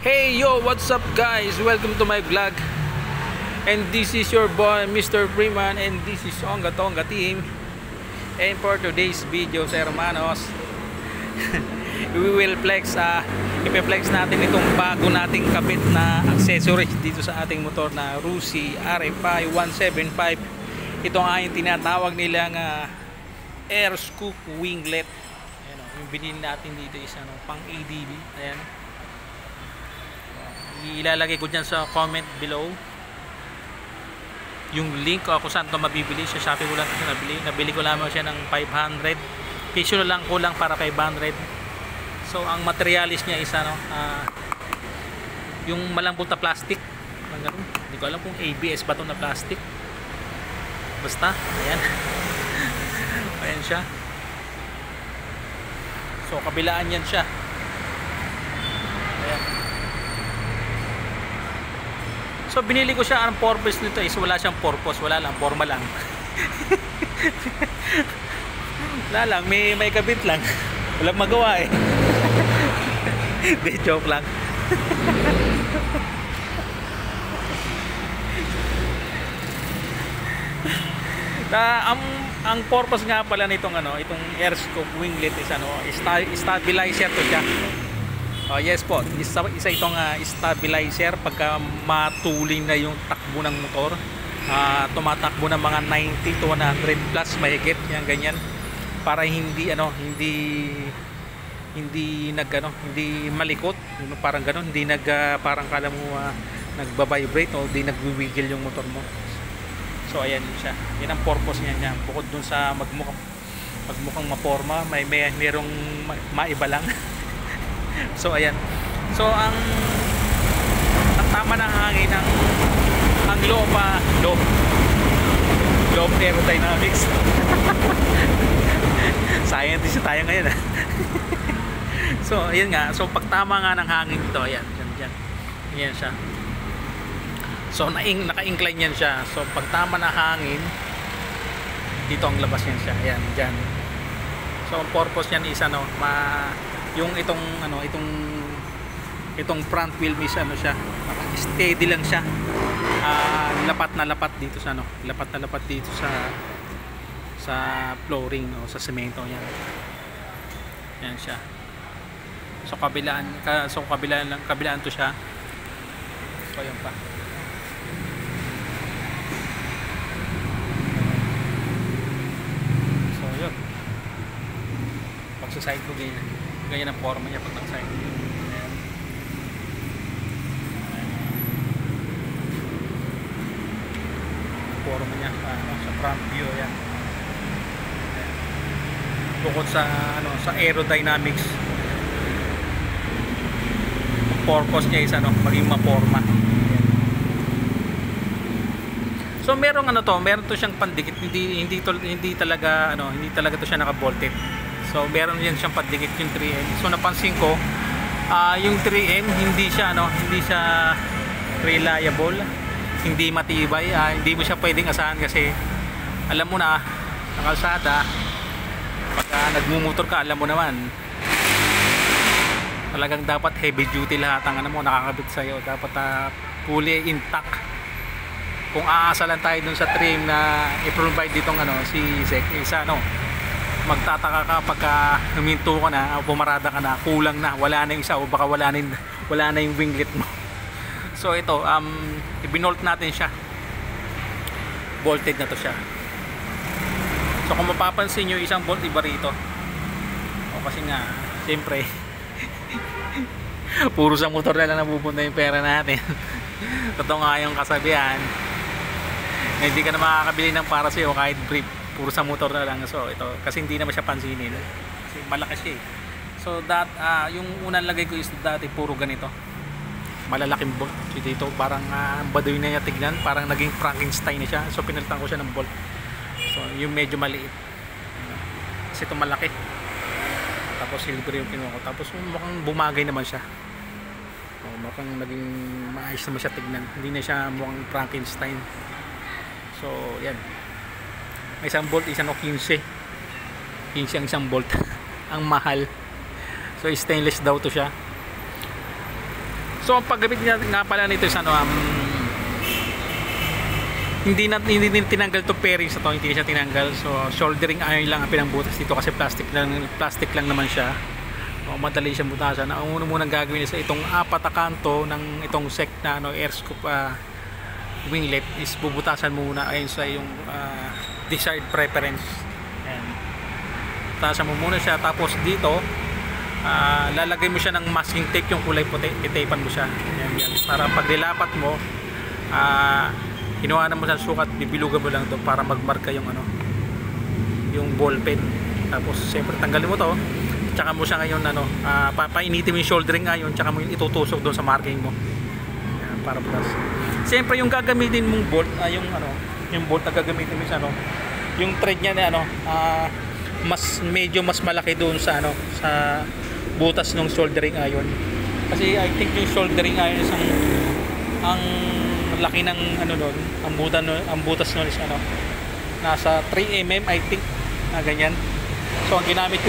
Hey yo, what's up guys? Welcome to my vlog. And this is your boy Mr. Freeman, and this is Onga Tonga team. And for today's video, sa hermanos, we will flex ipe-flex natin itong bago nating kabit na accessories dito sa ating motor na Rusi RFI 175. Ito ang aking tinatawag nilang air scoop winglet. Ayan, yung binili natin dito is pang ADB. Ayan. Ilalagay ko dyan sa comment below yung link kung saan ito mabibili. Sa Shopee ko lang ito nabili ko lamang siya ng 500 piso lang, kulang para 500. So ang materialis niya is yung malambot na plastic, hindi ko alam kung ABS ba ito na plastic, basta ayan. Ayan siya. So kabilaan yan siya. Ayan. So binili ko siya, ang purpose nito is wala siyang purpose, wala lang, forma lang. Wala lang, may kabit lang. Walang magawa eh. Hindi, joke lang. Ang purpose nga pala nitong itong air scoop winglet is stabilizer to siya. Oh, yes po, isa itong stabilizer pagka matuling na yung takbo ng motor. Tumatakbo ng mga 90 to 100 plus mahigit, yan ganyan, para hindi hindi malikot, parang gano'n, hindi parang kala mo nagba-vibrate o hindi nagwiwigil yung motor mo. So ayan siya, yan ang purpose niya. Bukod dun sa magmukhang maporma, merong maiba lang. So ayan. So ang tama ng hangin ang low aerodynamics. Scientist tayo ngayon. So ayan nga. So pag tama nga ng hangin dito, ayan, diyan. Ayan siya. So naka-incline yan siya. So pag tama ng hangin, dito ang labas niyan siya. Ayan, diyan. So ang purpose niyan is yung itong front wheel is siya, steady lang siya. Lapat na lapat dito sa dito sa flooring o sa semento yan. Yan siya. So kabilaan to siya. So yan pa. So yun. Pag sa side ko ganyan ang forma niya pag naka-side. Ayan. Forma niya sa front view yan. Ayan. Bukod sa sa aerodynamics, ang purpose niya is maging maporma. So meron meron to siyang pandikit, hindi talaga to siya naka-bolted. So meron yan siyang pandikit yung 3M. So napansin ko yung 3M hindi siya reliable, hindi matibay, hindi mo siya pwedeng asahan kasi alam mo na sa kalsada pagka nagmumotor ka, alam mo naman talagang dapat heavy duty lahat ang nakakabit sa iyo, dapat fully intact. Kung aasa lang tayo dun sa 3M na i-provide ditong si Zek, magtataka ka pagka huminto ka na o pumarada ka na, kulang na, wala na yung isa o baka wala na yung winglet mo. So ito, ibinolt natin siya, bolted na to siya. So kung mapapansin nyo, isang bolt iba rito kasi nga siyempre puro sa motor na lang napupunta yung pera natin. Totoo nga yung kasabihan, hindi ka na makakabili ng para sa'yo kahit brief, puro sa motor na lang. So ito, kasi hindi naman siya pansinin kasi malaki siya eh. So yung unang lagay ko is dati puro ganito, malalaking bolt. So dito parang baduy na niya tignan, parang naging Frankenstein na siya. So pinalitan ko siya ng bolt, so yung medyo maliit kasi ito malaki, tapos silver yung kinuha ko. Tapos mukhang bumagay naman siya, mukhang naging maayos naman siya tignan, hindi na siya mukhang Frankenstein. So yan, may isang bolt, 15 ang isang bolt. Ang mahal. So stainless daw to siya. So ang paggamit nga pala nito is ano, hindi din tinanggal to pairings na to, hindi siya tinanggal. So soldering iron lang ang pinambutas dito kasi plastic lang naman siya. So, madali siyang butasan. Ang una munang gagawin is itong apat na kanto ng itong sec na ano, air scoop winglet is bubutasan muna ayon sa yung desired preference. Ayan. Butasan mo muna siya, tapos dito lalagay mo siya ng masking tape, yung kulay puti, itapean mo siya. Ayan, yan. Para pag nilapat mo, kinuha mo sa sukat, bibilugan mo lang to para magmarka yung ano, yung ball pen. Tapos siyempre tanggalin mo to, tsaka mo siya ngayon ano, papainitin mo yung soldering iron, tsaka mo yung itutusok doon sa marking mo. Ayan, para plus. Siyempre yung gagamitin mong bolt, yung ano, yung bolt na gagamitin mo sa ano, yung thread niya na ano, medyo mas malaki doon sa ano, sa butas ng soldering iron. Kasi I think yung soldering iron is ang laki ng ano doon, ang butas noon is ano, nasa 3 mm I think, ganyan. So ang ginamit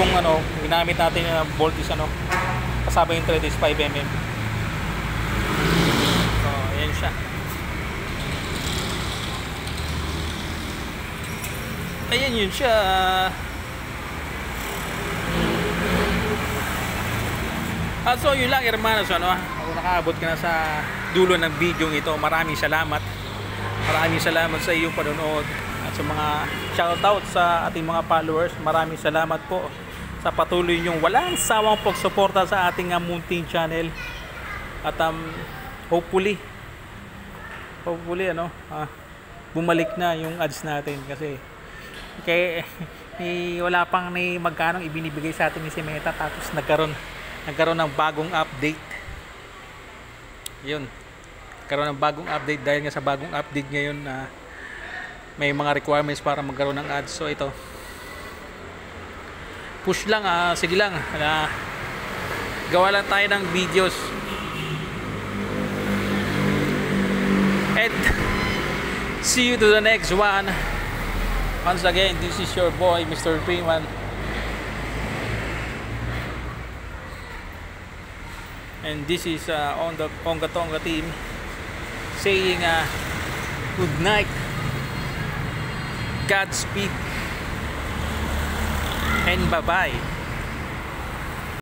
natin na bolt is ano, kasama yung thread is 5 mm. So ayan siya. Ayan yun siya. So yun lang hermanos, ano, kung nakaabot ka na sa dulo ng video ito, maraming salamat sa iyong panonood at sa mga shoutout sa ating mga followers. Maraming salamat po sa patuloy nyong walang sawang pagsuporta sa ating munting channel. At hopefully ano, bumalik na yung ads natin kasi wala pang ni magkano ibinibigay sa atin ni si Meta, tapos nagkaroon ng bagong update. Yun, nagkaroon ng bagong update dahil nga sa bagong update ngayon na may mga requirements para magkaroon ng ads. So ito, push lang, sige lang, gawa lang tayo ng videos. And see you to the next one. Once again, this is your boy Mr. Freeman, and this is on the Tonga Tonga team saying good night, Godspeed, and bye bye.